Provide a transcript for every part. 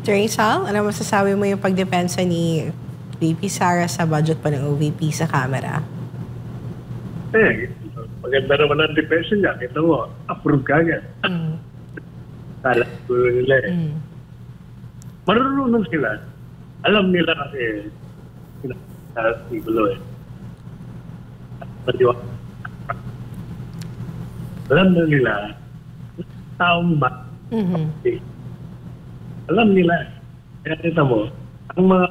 Attorney Sal, ano masasabi mo yung pagdepensa ni VP Sara sa budget pa ng OVP sa Kamara? Maganda naman ang depensa niya. Ito mo, approve ka agad. Kala ko nila Marunong sila. Alam nila kasi sa sigulo Alam na nila taong ba alam nila. Kaya kita mo, ang mga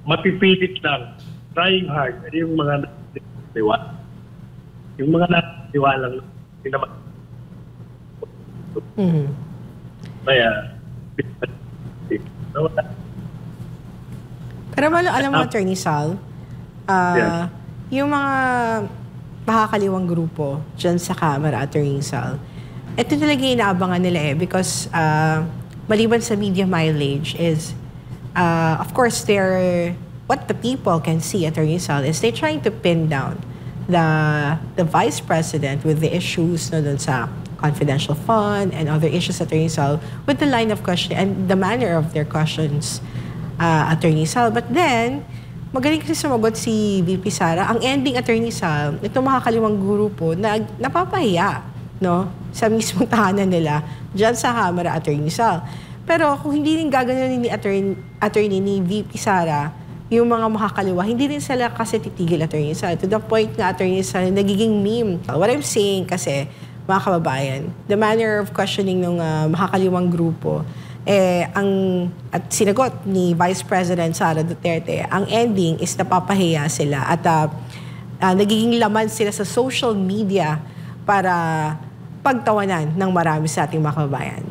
mapipilit lang, trying hard, yung mga natiwala. Yung mga natiwala lang, hindi naman. Kaya, pero alam mo, Attorney Sal, yung mga makakaliwang grupo dyan sa Kamara, Attorney Sal, ito talaga yung inaabangan nila because maliban sa media mileage is, of course, what the people can see, Attorney Sal, is they're trying to pin down the Vice President with the issues no, dun sa confidential fund and other issues, Attorney Sal, with the line of question and the manner of their questions, Attorney Sal. But then, magaling kasi sumagot si VP Sara. Ang ending, Attorney Sal, itong makakaliwang grupo na napapahiya no, sa mismong tahanan nila dyan sa Kamara, Attorney Sal. Pero kung hindi rin gaganon ni attorney ni VP Sara, yung mga makakaliwa, hindi rin sila kasi titigil, Attorney Sal. To the point na, Attorney Sal, nagiging meme. What I'm saying kasi, mga kababayan, the manner of questioning ng makakaliwang grupo, at sinagot ni Vice President Sara Duterte, ang ending is napapahiya sila at nagiging laman sila sa social media para pagtawanan ng marami sa ating mga kababayan.